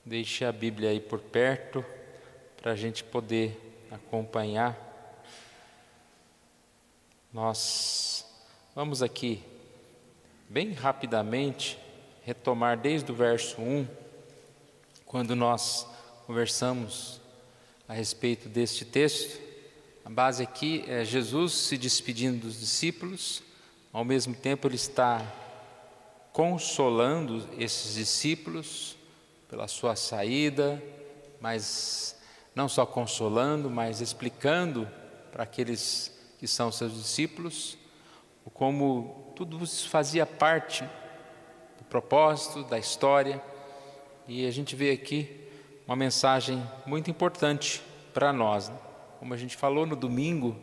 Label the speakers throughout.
Speaker 1: Deixe a Bíblia aí por perto para a gente poder acompanhar. Nós vamos aqui, bem rapidamente, retomar desde o verso 1, quando nós conversamos a respeito deste texto. A base aqui é Jesus se despedindo dos discípulos, ao mesmo tempo ele está consolando esses discípulos pela sua saída, mas não só consolando, mas explicando para aqueles que são seus discípulos como tudo isso fazia parte do propósito, da história. E a gente vê aqui uma mensagem muito importante para nós, né? Como a gente falou no domingo,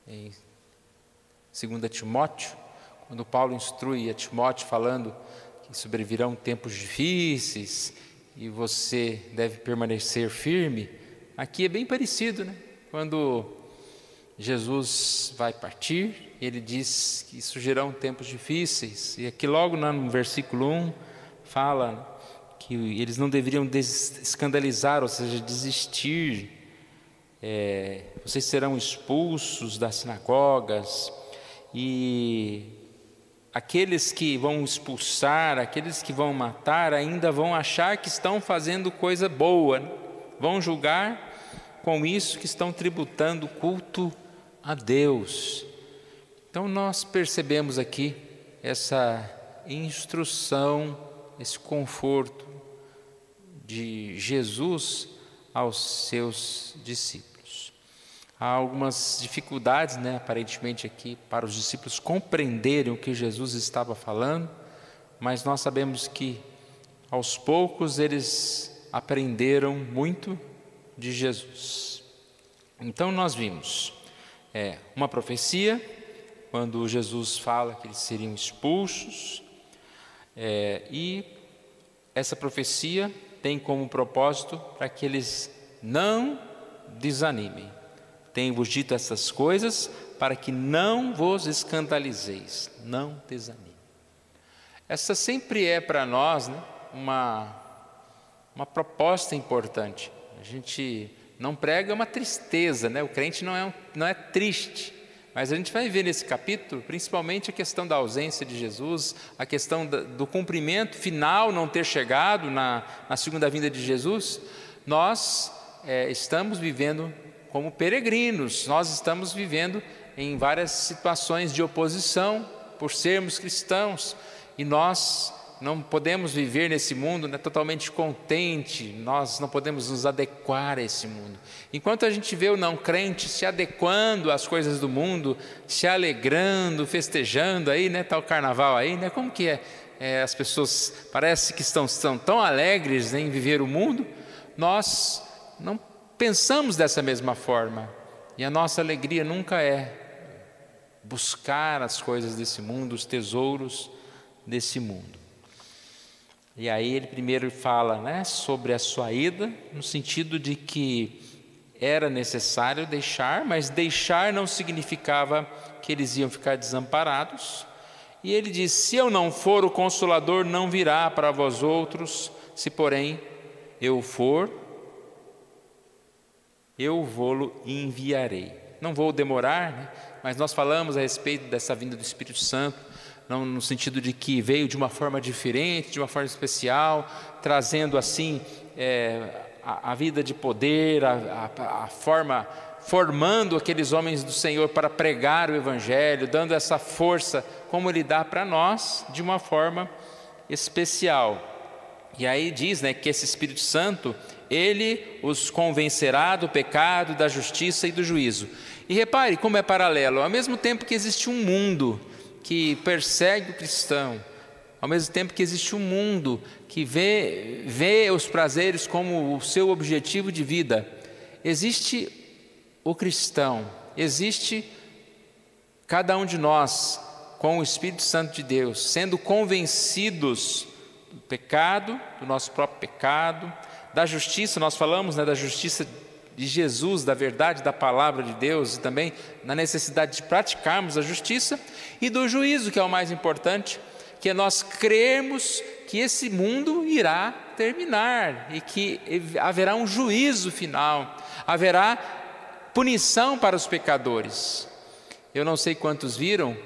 Speaker 1: em 2 Timóteo, quando Paulo instrui a Timóteo falando que sobrevirão tempos difíceis e você deve permanecer firme, aqui é bem parecido, né? Quando Jesus vai partir, ele diz que surgirão tempos difíceis, e aqui logo no versículo 1 fala que eles não deveriam escandalizar, ou seja, desistir. Vocês serão expulsos das sinagogas, e aqueles que vão expulsar, aqueles que vão matar, ainda vão achar que estão fazendo coisa boa, né? Vão julgar com isso que estão tributando culto a Deus. Então nós percebemos aqui essa instrução, esse conforto de Jesus aos seus discípulos. Há algumas dificuldades, né, aparentemente aqui, para os discípulos compreenderem o que Jesus estava falando, mas nós sabemos que aos poucos eles aprenderam muito de Jesus. Então nós vimos uma profecia, quando Jesus fala que eles seriam expulsos, e essa profecia tem como propósito para que eles não desanimem. Tenho-vos dito essas coisas para que não vos escandalizeis, não desanimem. Essa sempre é para nós, né, uma proposta importante. A gente não prega uma tristeza, né? O crente não é triste, mas a gente vai ver nesse capítulo, principalmente a questão da ausência de Jesus, a questão do cumprimento final não ter chegado na segunda vinda de Jesus. Nós estamos vivendo como peregrinos, nós estamos vivendo em várias situações de oposição por sermos cristãos, e nós não podemos viver nesse mundo, né, totalmente contente, nós não podemos nos adequar a esse mundo. Enquanto a gente vê o não crente se adequando às coisas do mundo, se alegrando, festejando, aí, né, tá o carnaval aí, né, como que as pessoas parece que estão tão alegres em viver o mundo, nós não pensamos dessa mesma forma, e a nossa alegria nunca é buscar as coisas desse mundo, os tesouros desse mundo. E aí ele primeiro fala, né, sobre a sua ida, no sentido de que era necessário deixar, mas deixar não significava que eles iam ficar desamparados. E ele diz: se eu não for, o Consolador não virá para vós outros, se porém eu for, eu vô-lo enviarei. Não vou demorar, né, mas nós falamos a respeito dessa vinda do Espírito Santo, não no sentido de que veio de uma forma diferente, de uma forma especial, trazendo assim a vida de poder, a forma, formando aqueles homens do Senhor para pregar o Evangelho, dando essa força, como Ele dá para nós, de uma forma especial. E aí diz, né, que esse Espírito Santo, Ele os convencerá do pecado, da justiça e do juízo. E repare como é paralelo, ao mesmo tempo que existe um mundo que persegue o cristão, ao mesmo tempo que existe um mundo que vê os prazeres como o seu objetivo de vida, existe o cristão, existe cada um de nós com o Espírito Santo de Deus, sendo convencidos do pecado, do nosso próprio pecado, da justiça. Nós falamos, né, da justiça de Jesus, da verdade da palavra de Deus, e também na necessidade de praticarmos a justiça, e do juízo, que é o mais importante, que é nós crermos que esse mundo irá terminar e que haverá um juízo final, haverá punição para os pecadores. Eu não sei quantos viram,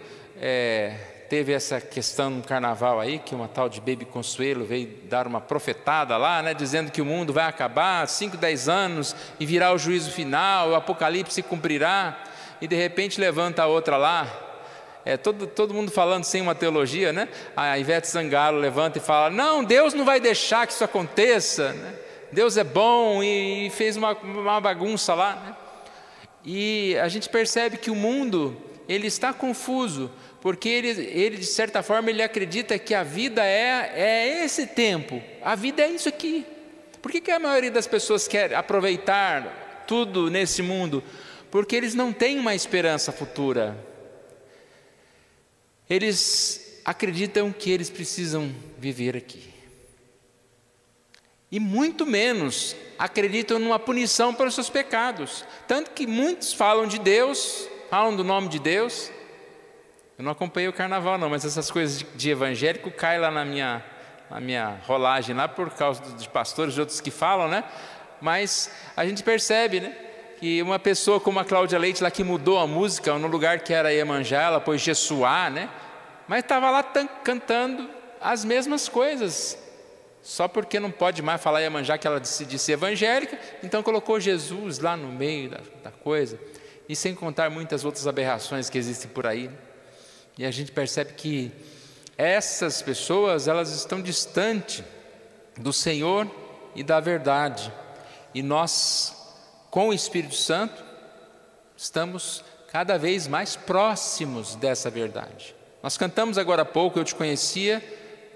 Speaker 1: teve essa questão no carnaval aí, que uma tal de Baby Consuelo veio dar uma profetada lá, né, dizendo que o mundo vai acabar 5, 10 anos e virá o juízo final, o apocalipse se cumprirá, e de repente levanta a outra lá, todo mundo falando sem uma teologia, né? A Ivete Sangalo levanta e fala: não, Deus não vai deixar que isso aconteça, né? Deus é bom, e fez uma bagunça lá, né? E a gente percebe que o mundo, ele está confuso, porque ele de certa forma, ele acredita que a vida é esse tempo, a vida é isso aqui. Por que a maioria das pessoas quer aproveitar tudo nesse mundo? Porque eles não têm uma esperança futura. Eles acreditam que eles precisam viver aqui. E muito menos acreditam numa punição pelos seus pecados. Tanto que muitos falam de Deus, falam do nome de Deus. Eu não acompanhei o carnaval não, mas essas coisas de evangélico caem lá na minha rolagem, lá por causa de pastores e outros que falam, né? Mas a gente percebe, né, que uma pessoa como a Cláudia Leite, lá que mudou a música, no lugar que era Iemanjá, ela pôs Jessuá, né? Mas estava lá cantando as mesmas coisas. Só porque não pode mais falar Iemanjá, que ela disse evangélica, então colocou Jesus lá no meio da coisa. E sem contar muitas outras aberrações que existem por aí. E a gente percebe que essas pessoas, elas estão distantes do Senhor e da verdade. E nós, com o Espírito Santo, estamos cada vez mais próximos dessa verdade. Nós cantamos agora há pouco: eu te conhecia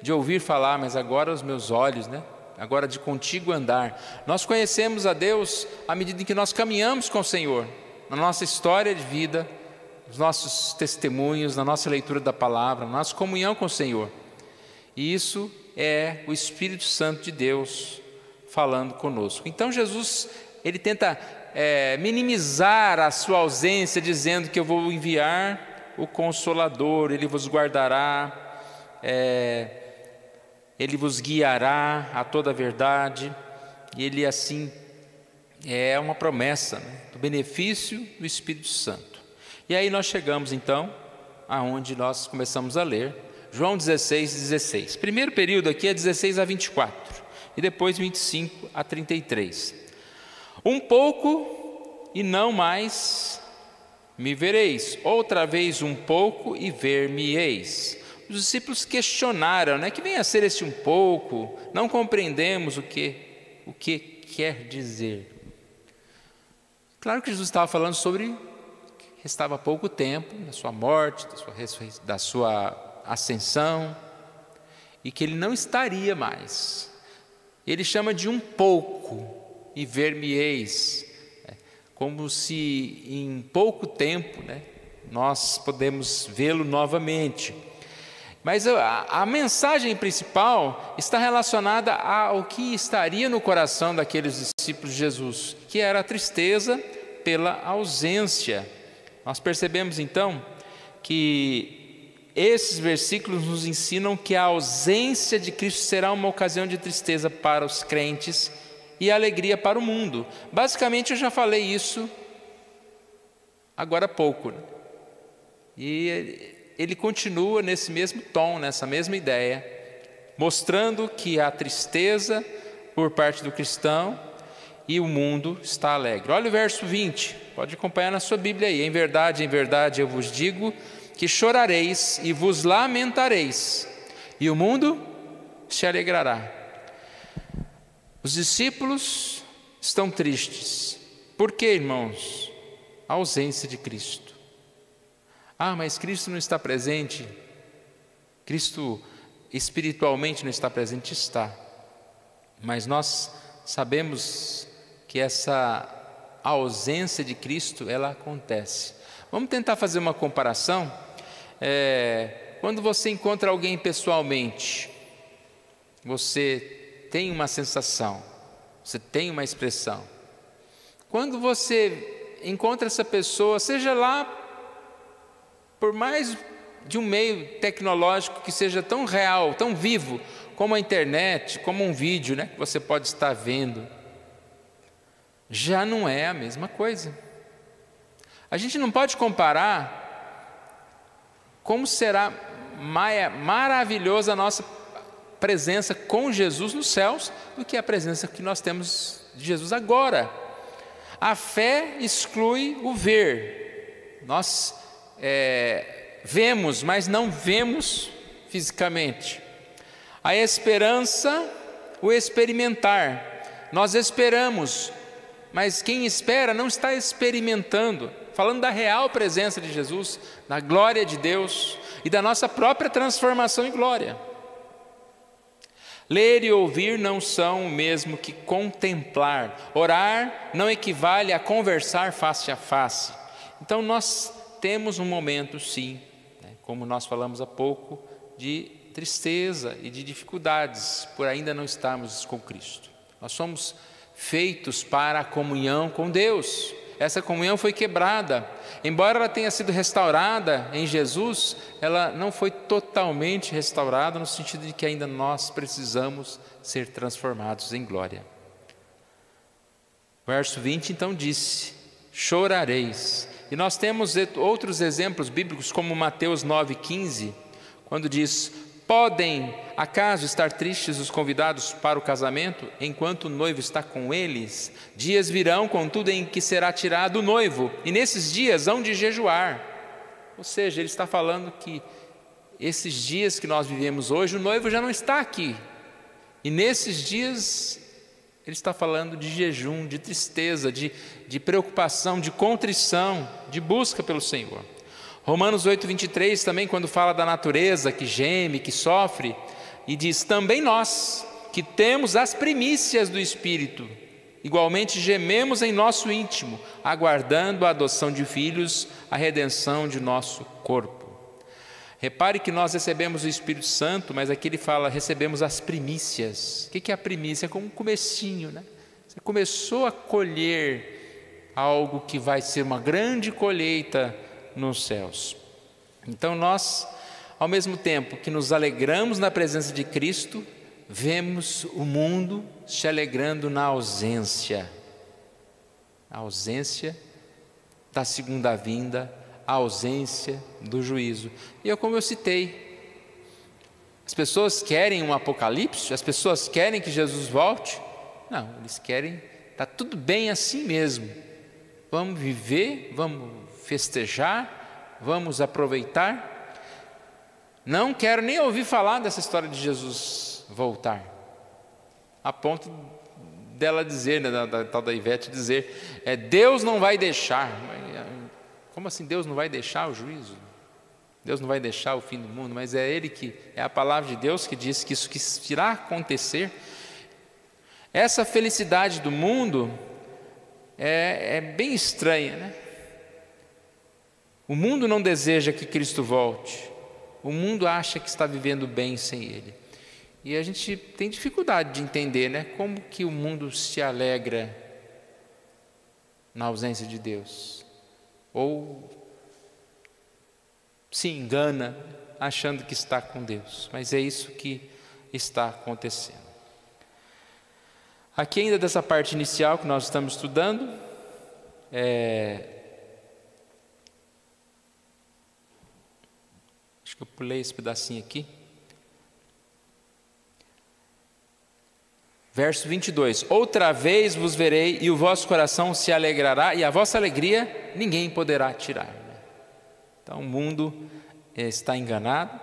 Speaker 1: de ouvir falar, mas agora os meus olhos, né? Agora de contigo andar. Nós conhecemos a Deus à medida em que nós caminhamos com o Senhor, na nossa história de vida, nos nossos testemunhos, na nossa leitura da palavra, na nossa comunhão com o Senhor. E isso é o Espírito Santo de Deus falando conosco. Então Jesus, ele tenta minimizar a sua ausência, dizendo que eu vou enviar o Consolador, ele vos guardará, ele vos guiará a toda a verdade. E ele assim é uma promessa, né, do benefício do Espírito Santo. E aí nós chegamos então aonde nós começamos a ler João 16:16. Primeiro período aqui é 16 a 24 e depois 25 a 33. Um pouco e não mais me vereis, outra vez um pouco e ver-me-eis. Os discípulos questionaram, né, que vem a ser esse um pouco, não compreendemos o que quer dizer. Claro que Jesus estava falando sobre que restava pouco tempo da sua morte, da sua ascensão, e que ele não estaria mais. Ele chama de um pouco e ver-me-eis, como se em pouco tempo, né, nós podemos vê-lo novamente. Mas a mensagem principal está relacionada ao que estaria no coração daqueles discípulos de Jesus, que era a tristeza pela ausência. Nós percebemos então que esses versículos nos ensinam que a ausência de Cristo será uma ocasião de tristeza para os crentes e alegria para o mundo. Basicamente eu já falei isso agora há pouco, né? E ele continua nesse mesmo tom, nessa mesma ideia, mostrando que há tristeza por parte do cristão e o mundo está alegre. Olha o verso 20, pode acompanhar na sua Bíblia aí. Em verdade eu vos digo que chorareis e vos lamentareis, e o mundo se alegrará. Os discípulos estão tristes. Por quê, irmãos? A ausência de Cristo. Ah, mas Cristo não está presente. Cristo espiritualmente não está presente. Está. Mas nós sabemos que essa ausência de Cristo, ela acontece. Vamos tentar fazer uma comparação. Quando você encontra alguém pessoalmente, você tem uma sensação, você tem uma expressão. Quando você encontra essa pessoa, seja lá por mais de um meio tecnológico que seja tão real, tão vivo, como a internet, como um vídeo, né, que você pode estar vendo, já não é a mesma coisa. A gente não pode comparar como será maravilhosa a nossa presença com Jesus nos céus do que a presença que nós temos de Jesus agora. A fé exclui o ver. Nós vemos, mas não vemos fisicamente. A esperança, o experimentar. Nós esperamos, mas quem espera não está experimentando. Falando da real presença de Jesus, da glória de Deus e da nossa própria transformação em glória. Ler e ouvir não são o mesmo que contemplar. Orar não equivale a conversar face a face. Então nós temos um momento, sim, né, como nós falamos há pouco, de tristeza e de dificuldades por ainda não estarmos com Cristo. Nós somos feitos para a comunhão com Deus. Essa comunhão foi quebrada. Embora ela tenha sido restaurada em Jesus, ela não foi totalmente restaurada no sentido de que ainda nós precisamos ser transformados em glória. Verso 20 então disse: chorareis. E nós temos outros exemplos bíblicos como Mateus 9,15, quando diz: podem acaso estar tristes os convidados para o casamento, enquanto o noivo está com eles? Dias virão, contudo, em que será tirado o noivo, e nesses dias hão de jejuar. Ou seja, ele está falando que esses dias que nós vivemos hoje, o noivo já não está aqui. E nesses dias, ele está falando de jejum, de tristeza, de preocupação, de contrição, de busca pelo Senhor. Romanos 8,23 também, quando fala da natureza que geme, que sofre, e diz: também nós, que temos as primícias do Espírito, igualmente gememos em nosso íntimo, aguardando a adoção de filhos, a redenção de nosso corpo. Repare que nós recebemos o Espírito Santo, mas aqui ele fala: recebemos as primícias. O que é a primícia? É como um comecinho, né? Você começou a colher algo que vai ser uma grande colheita nos céus. Então nós, ao mesmo tempo que nos alegramos na presença de Cristo, vemos o mundo se alegrando na ausência da segunda vinda, a ausência do juízo. E como eu citei, as pessoas querem um apocalipse, as pessoas querem que Jesus volte. Não, eles querem, está tudo bem assim mesmo, vamos viver, vamos festejar, vamos aproveitar. Não quero nem ouvir falar dessa história de Jesus voltar, a ponto dela dizer, né, da tal da Ivete dizer, Deus não vai deixar. Como assim Deus não vai deixar o juízo? Deus não vai deixar o fim do mundo? Mas é a palavra de Deus que diz que isso que irá acontecer. Essa felicidade do mundo é bem estranha, né? O mundo não deseja que Cristo volte. O mundo acha que está vivendo bem sem Ele. E a gente tem dificuldade de entender, né? Como que o mundo se alegra na ausência de Deus. Ou se engana achando que está com Deus. Mas é isso que está acontecendo. Aqui ainda dessa parte inicial que nós estamos estudando, acho que eu pulei esse pedacinho aqui. Verso 22: outra vez vos verei e o vosso coração se alegrará e a vossa alegria ninguém poderá tirar. Então o mundo está enganado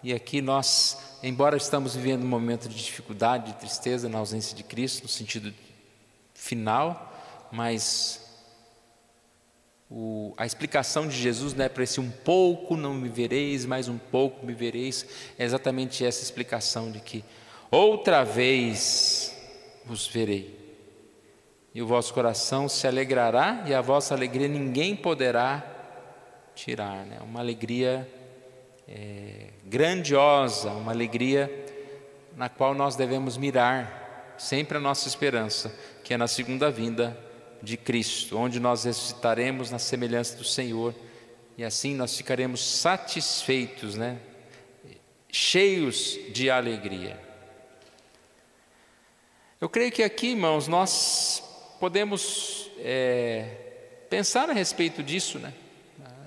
Speaker 1: e aqui nós, embora estamos vivendo um momento de dificuldade, de tristeza na ausência de Cristo, no sentido final, mas a explicação de Jesus não é para esse um pouco não me vereis, mais um pouco me vereis, é exatamente essa explicação de que outra vez vos verei, e o vosso coração se alegrará, e a vossa alegria ninguém poderá tirar, né? Uma alegria grandiosa, uma alegria na qual nós devemos mirar sempre a nossa esperança, que é na segunda vinda de Cristo, onde nós ressuscitaremos na semelhança do Senhor, e assim nós ficaremos satisfeitos, né? cheios de alegria. Eu creio que aqui, irmãos, nós podemos pensar a respeito disso, né?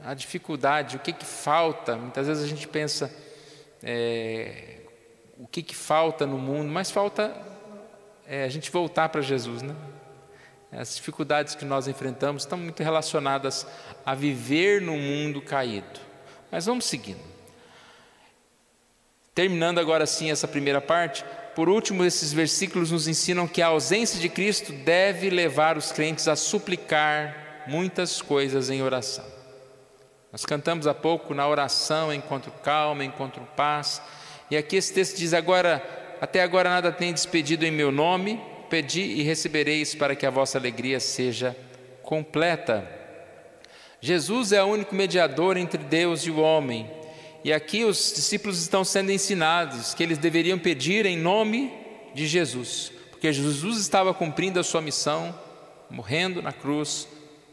Speaker 1: A dificuldade, o que falta. Muitas vezes a gente pensa o que falta no mundo, mas falta a gente voltar para Jesus, né? As dificuldades que nós enfrentamos estão muito relacionadas a viver no mundo caído. Mas vamos seguindo. Terminando agora sim essa primeira parte, por último, esses versículos nos ensinam que a ausência de Cristo deve levar os crentes a suplicar muitas coisas em oração. Nós cantamos há pouco, na oração encontro calma, encontro paz. E aqui esse texto diz, até agora nada tendes pedido em meu nome, pedi e recebereis para que a vossa alegria seja completa. Jesus é o único mediador entre Deus e o homem. E aqui os discípulos estão sendo ensinados que eles deveriam pedir em nome de Jesus, porque Jesus estava cumprindo a sua missão, morrendo na cruz,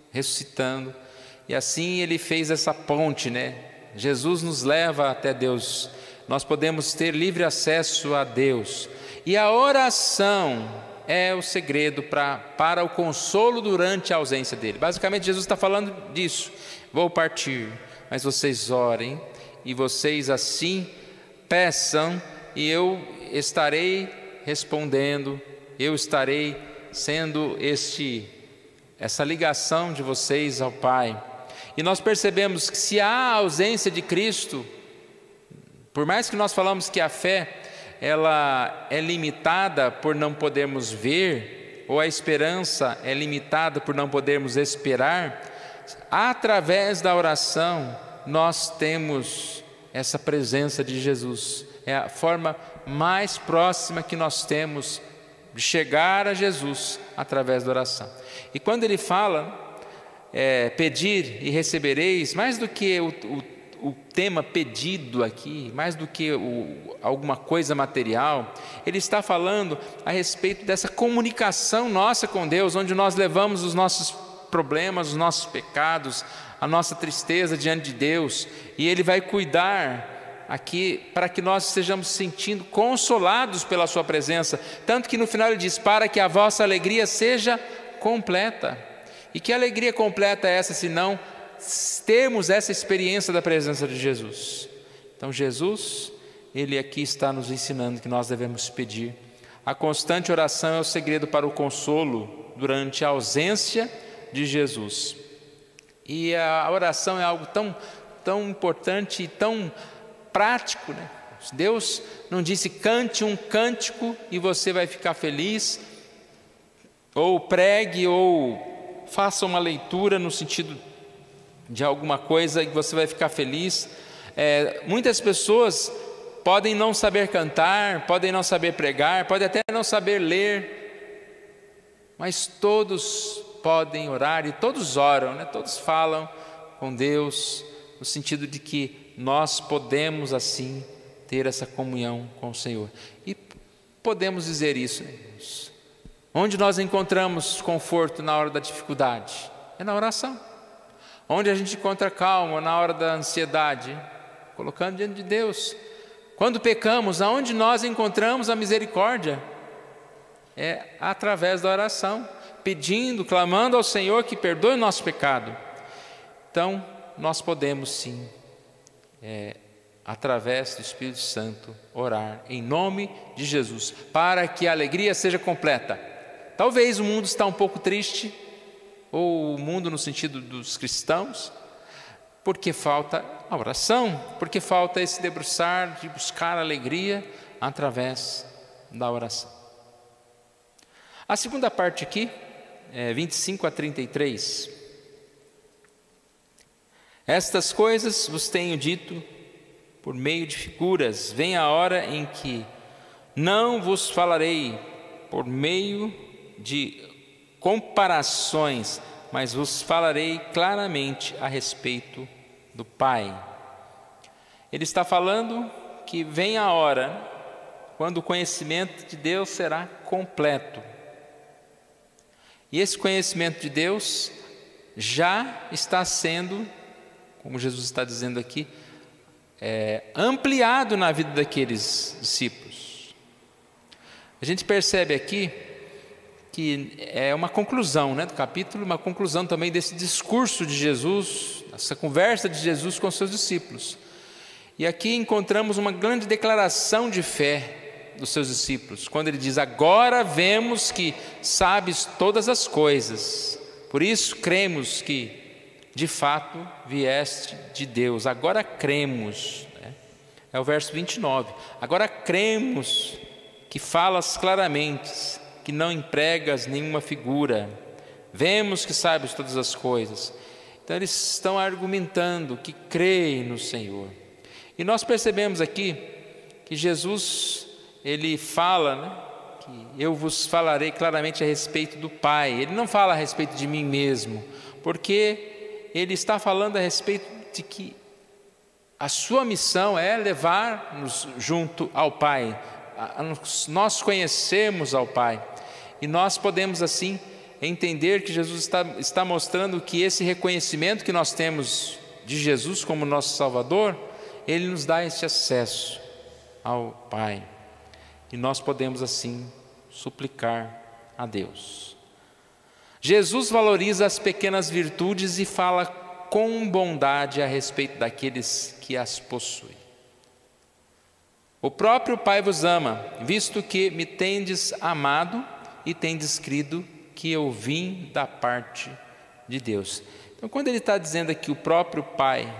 Speaker 1: ressuscitando. E assim ele fez essa ponte, né? Jesus nos leva até Deus. Nós podemos ter livre acesso a Deus. E a oração é o segredo para o consolo durante a ausência dele. Basicamente Jesus está falando disso. Vou partir, mas vocês orem, e vocês assim peçam, e eu estarei respondendo, eu estarei sendo essa ligação de vocês ao Pai. E nós percebemos que se há ausência de Cristo, por mais que nós falamos que a fé ela é limitada por não podermos ver, ou a esperança é limitada por não podermos esperar, através da oração nós temos essa presença de Jesus. É a forma mais próxima que nós temos de chegar a Jesus, através da oração. E quando ele fala pedir e recebereis, mais do que o tema pedido aqui, mais do que alguma coisa material, ele está falando a respeito dessa comunicação nossa com Deus, onde nós levamos os nossos problemas, os nossos pecados, a nossa tristeza diante de Deus, e Ele vai cuidar aqui para que nós estejamos sentindo consolados pela Sua presença, tanto que no final ele diz, para que a vossa alegria seja completa. E que alegria completa é essa, se não termos essa experiência da presença de Jesus? Então Jesus, Ele aqui está nos ensinando que nós devemos pedir. A constante oração é o segredo para o consolo durante a ausência de Jesus. E a oração é algo tão importante e tão prático, né? Deus não disse cante um cântico e você vai ficar feliz, ou pregue, ou faça uma leitura no sentido de alguma coisa e você vai ficar feliz. Muitas pessoas podem não saber cantar, podem não saber pregar, podem até não saber ler, mas todos podem orar e todos oram, né? Todos falam com Deus, no sentido de que nós podemos assim ter essa comunhão com o Senhor. E podemos dizer isso, né? Onde nós encontramos conforto na hora da dificuldade? É na oração. Onde a gente encontra calma na hora da ansiedade? Colocando diante de Deus. Quando pecamos, aonde nós encontramos a misericórdia? É através da oração, pedindo, clamando ao Senhor que perdoe o nosso pecado. Então, nós podemos sim, através do Espírito Santo, orar em nome de Jesus, para que a alegria seja completa. Talvez o mundo está um pouco triste, ou o mundo no sentido dos cristãos, porque falta a oração, porque falta esse debruçar de buscar alegria através da oração. A segunda parte aqui, 25 a 33. Estas coisas vos tenho dito por meio de figuras, vem a hora em que não vos falarei por meio de comparações, mas vos falarei claramente a respeito do Pai. Ele está falando que vem a hora quando o conhecimento de Deus será completo. E esse conhecimento de Deus já está sendo, como Jesus está dizendo aqui, ampliado na vida daqueles discípulos. A gente percebe aqui que é uma conclusão, né, do capítulo, uma conclusão também desse discurso de Jesus, essa conversa de Jesus com seus discípulos. E aqui encontramos uma grande declaração de fé dos seus discípulos, quando ele diz: agora vemos que sabes todas as coisas, por isso cremos que de fato vieste de Deus. Agora cremos, né? É o verso 29. Agora cremos que falas claramente, que não empregas nenhuma figura. Vemos que sabes todas as coisas. Então eles estão argumentando que creem no Senhor. E nós percebemos aqui que Jesus, ele fala, né, que eu vos falarei claramente a respeito do Pai. Ele não fala a respeito de mim mesmo, porque ele está falando a respeito de que a sua missão é levar-nos junto ao Pai. Nós conhecemos ao Pai. E nós podemos assim entender que Jesus está mostrando que esse reconhecimento que nós temos de Jesus como nosso Salvador, Ele nos dá esse acesso ao Pai. E nós podemos assim suplicar a Deus. Jesus valoriza as pequenas virtudes e fala com bondade a respeito daqueles que as possuem. O próprio Pai vos ama, visto que me tendes amado e tendes crido que eu vim da parte de Deus. Então, quando ele está dizendo aqui o próprio Pai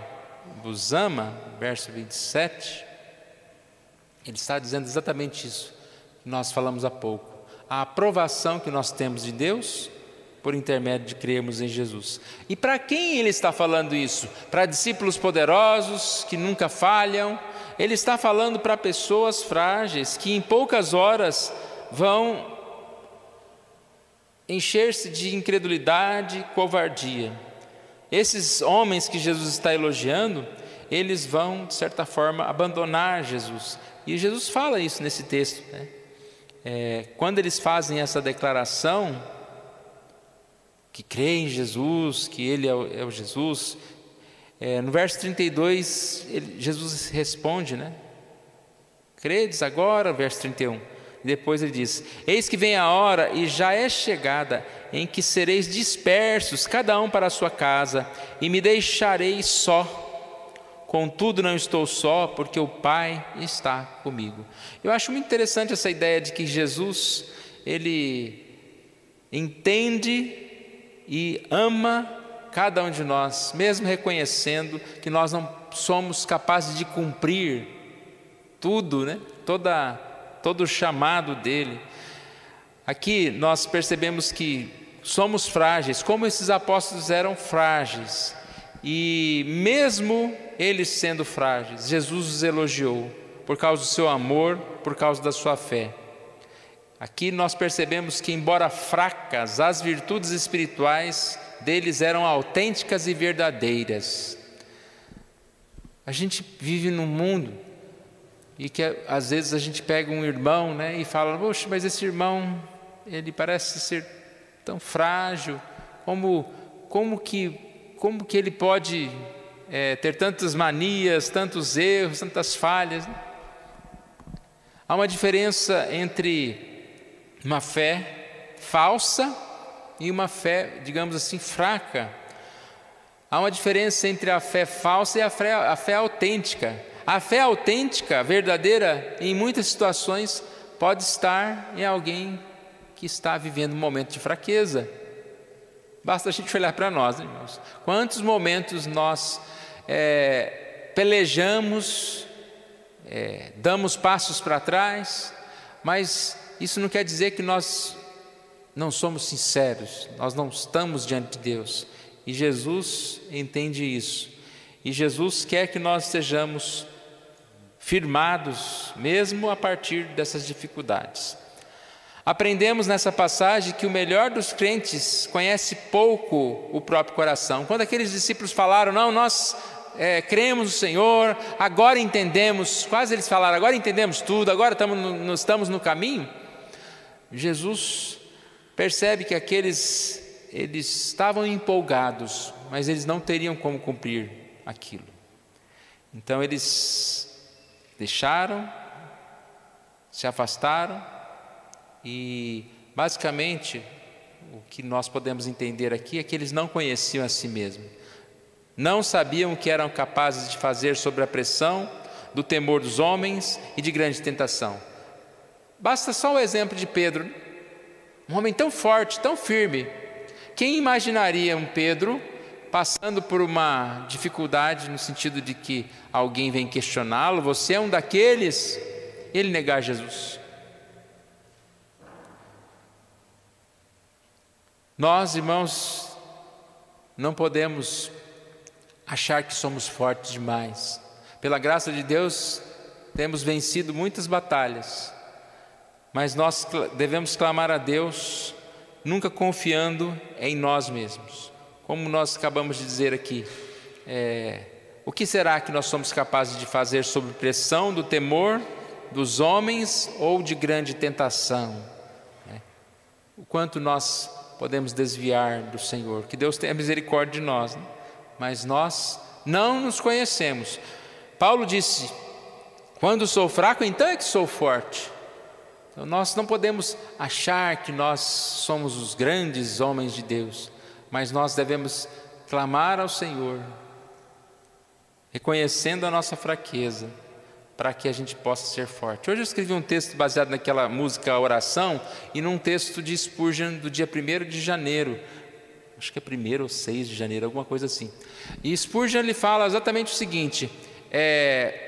Speaker 1: vos ama, verso 27, ele está dizendo exatamente isso que nós falamos há pouco. A aprovação que nós temos de Deus por intermédio de crermos em Jesus. E para quem ele está falando isso? Para discípulos poderosos que nunca falham? Ele está falando para pessoas frágeis que em poucas horas vão encher-se de incredulidade e covardia. Esses homens que Jesus está elogiando, eles vão, de certa forma, abandonar Jesus. E Jesus fala isso nesse texto, né? Quando eles fazem essa declaração, que creem em Jesus, que Ele é o Jesus, no verso 32, Jesus responde, né? Credes agora, verso 31. Depois ele diz: eis que vem a hora e já é chegada em que sereis dispersos, cada um para a sua casa, e me deixareis só. Contudo não estou só, porque o Pai está comigo. Eu acho muito interessante essa ideia de que Jesus, Ele entende e ama cada um de nós, mesmo reconhecendo que nós não somos capazes de cumprir tudo, né? Todo o chamado dele. Aqui nós percebemos que somos frágeis, como esses apóstolos eram frágeis, e mesmo eles sendo frágeis, Jesus os elogiou por causa do seu amor, por causa da sua fé. Aqui nós percebemos que, embora fracas, as virtudes espirituais deles eram autênticas e verdadeiras. A gente vive num mundo e que às vezes a gente pega um irmão, né, e fala: poxa, mas esse irmão, ele parece ser tão frágil, como que ele pode ter tantas manias, tantos erros, tantas falhas? Há uma diferença entre uma fé falsa e uma fé, digamos assim, fraca. Há uma diferença entre a fé falsa e a fé autêntica. A fé autêntica, verdadeira, em muitas situações, pode estar em alguém que está vivendo um momento de fraqueza. Basta a gente olhar para nós, né, irmãos? Quantos momentos nós pelejamos, damos passos para trás, mas isso não quer dizer que nós não somos sinceros, nós não estamos diante de Deus. E Jesus entende isso. E Jesus quer que nós sejamos firmados, mesmo a partir dessas dificuldades. Aprendemos nessa passagem que o melhor dos crentes conhece pouco o próprio coração. Quando aqueles discípulos falaram: não, nós cremos no Senhor, agora entendemos, quase eles falaram: agora entendemos tudo, agora estamos no caminho. Jesus percebe que eles estavam empolgados, mas eles não teriam como cumprir aquilo. Então eles deixaram, se afastaram e basicamente o que nós podemos entender aqui é que eles não conheciam a si mesmos, não sabiam o que eram capazes de fazer sob a pressão do temor dos homens e de grande tentação. Basta só o exemplo de Pedro, um homem tão forte, tão firme. Quem imaginaria um Pedro passando por uma dificuldade no sentido de que alguém vem questioná-lo, você é um daqueles, ele negar Jesus? Nós, irmãos, não podemos achar que somos fortes demais. Pela graça de Deus, temos vencido muitas batalhas, mas nós devemos clamar a Deus, nunca confiando em nós mesmos. Como nós acabamos de dizer aqui, o que será que nós somos capazes de fazer sob pressão do temor dos homens ou de grande tentação? O quanto nós podemos desviar do Senhor, que Deus tenha misericórdia de nós, né? Mas nós não nos conhecemos. Paulo disse, quando sou fraco, então é que sou forte. Então nós não podemos achar que nós somos os grandes homens de Deus, mas nós devemos clamar ao Senhor, reconhecendo a nossa fraqueza, para que a gente possa ser forte. Hoje eu escrevi um texto baseado naquela música Oração e num texto de Spurgeon do dia 1º de janeiro, acho que é 1º ou 6 de janeiro, alguma coisa assim. E Spurgeon ele fala exatamente o seguinte,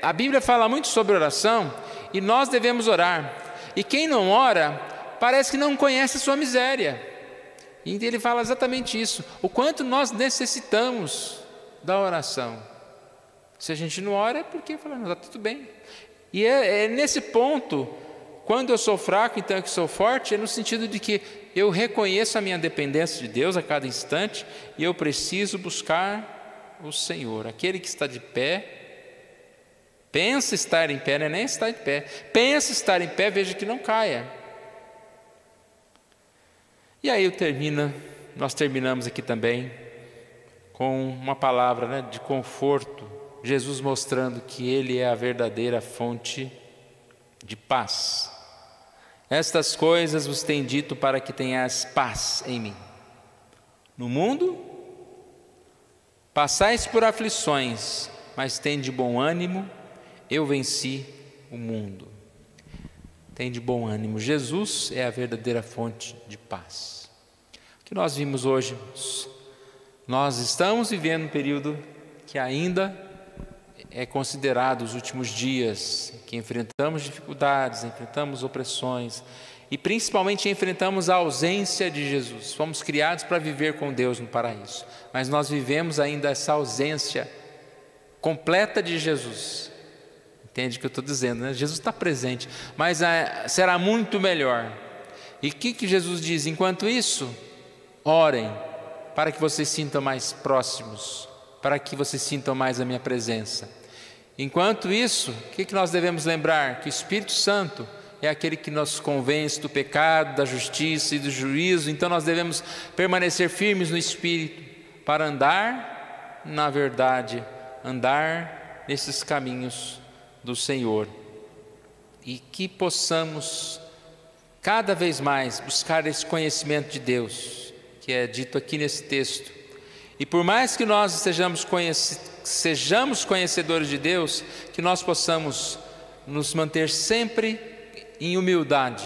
Speaker 1: a Bíblia fala muito sobre oração e nós devemos orar. E quem não ora, parece que não conhece a sua miséria. E ele fala exatamente isso, o quanto nós necessitamos da oração. Se a gente não ora, é porque fala, não, está tudo bem. E é nesse ponto, quando eu sou fraco, então é que sou forte, é no sentido de que eu reconheço a minha dependência de Deus a cada instante e eu preciso buscar o Senhor. Aquele que está de pé, pensa estar em pé, não é nem estar de pé, pensa estar em pé, veja que não caia. E aí nós terminamos aqui também com uma palavra, né, de conforto, Jesus mostrando que Ele é a verdadeira fonte de paz. Estas coisas vos tenho dito para que tenhais paz em mim. No mundo, passais por aflições, mas tende bom ânimo, eu venci o mundo. Tende bom ânimo, Jesus é a verdadeira fonte de paz. O que nós vimos hoje, nós estamos vivendo um período que ainda é considerado os últimos dias, que enfrentamos dificuldades, enfrentamos opressões e principalmente enfrentamos a ausência de Jesus. Fomos criados para viver com Deus no paraíso, mas nós vivemos ainda essa ausência completa de Jesus. Entende o que eu estou dizendo, né? Jesus está presente, mas será muito melhor. E o que Jesus diz? Enquanto isso, orem para que vocês sintam mais próximos, para que vocês sintam mais a minha presença. Enquanto isso, o que nós devemos lembrar? Que o Espírito Santo é aquele que nos convence do pecado, da justiça e do juízo. Então nós devemos permanecer firmes no Espírito para andar na verdade, andar nesses caminhos do Senhor. E que possamos cada vez mais buscar esse conhecimento de Deus, que é dito aqui nesse texto. E por mais que nós sejamos conhecedores de Deus, que nós possamos nos manter sempre em humildade,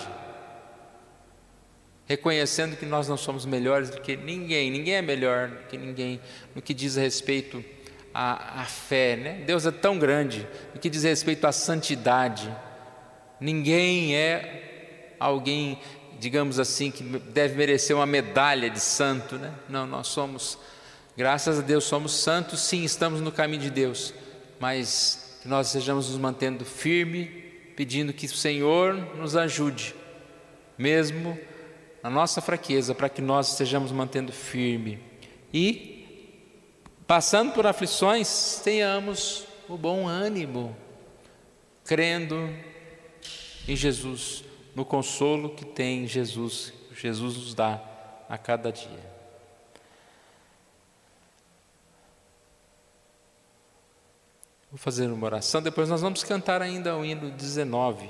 Speaker 1: reconhecendo que nós não somos melhores do que ninguém, ninguém é melhor do que ninguém no que diz respeito à fé, né? Deus é tão grande, no que diz respeito à santidade, ninguém é alguém, digamos assim, que deve merecer uma medalha de santo, né? Não, nós somos, graças a Deus, somos santos, sim, estamos no caminho de Deus, mas que nós estejamos nos mantendo firme, pedindo que o Senhor nos ajude, mesmo na nossa fraqueza, para que nós estejamos mantendo firme e, passando por aflições, tenhamos o bom ânimo, crendo em Jesus, no consolo que tem Jesus nos dá a cada dia. Vou fazer uma oração, depois nós vamos cantar ainda o hino 19.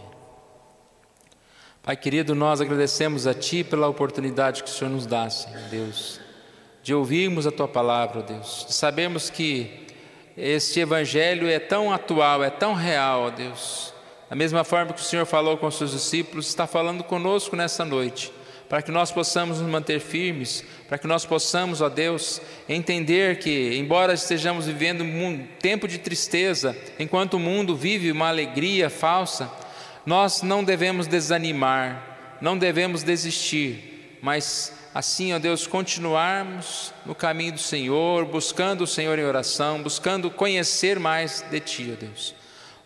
Speaker 1: Pai querido, nós agradecemos a Ti pela oportunidade que o Senhor nos dá, Senhor Deus, de ouvirmos a Tua palavra, ó Deus, de sabermos que este Evangelho é tão atual, é tão real, ó Deus. Da mesma forma que o Senhor falou com os seus discípulos, está falando conosco nessa noite, para que nós possamos nos manter firmes, para que nós possamos, ó Deus, entender que, embora estejamos vivendo um tempo de tristeza, enquanto o mundo vive uma alegria falsa, nós não devemos desanimar, não devemos desistir, mas assim, ó Deus, continuarmos no caminho do Senhor, buscando o Senhor em oração, buscando conhecer mais de Ti, ó Deus.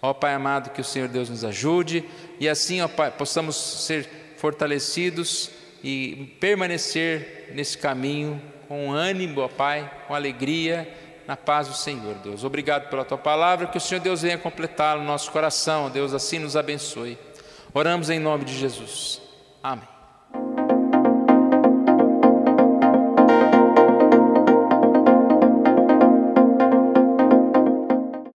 Speaker 1: Ó Pai amado, que o Senhor Deus nos ajude e assim, ó Pai, possamos ser fortalecidos e permanecer nesse caminho com ânimo, ó Pai, com alegria, na paz do Senhor, Deus. Obrigado pela Tua palavra, que o Senhor Deus venha completá-la no nosso coração, Deus, assim nos abençoe. Oramos em nome de Jesus. Amém.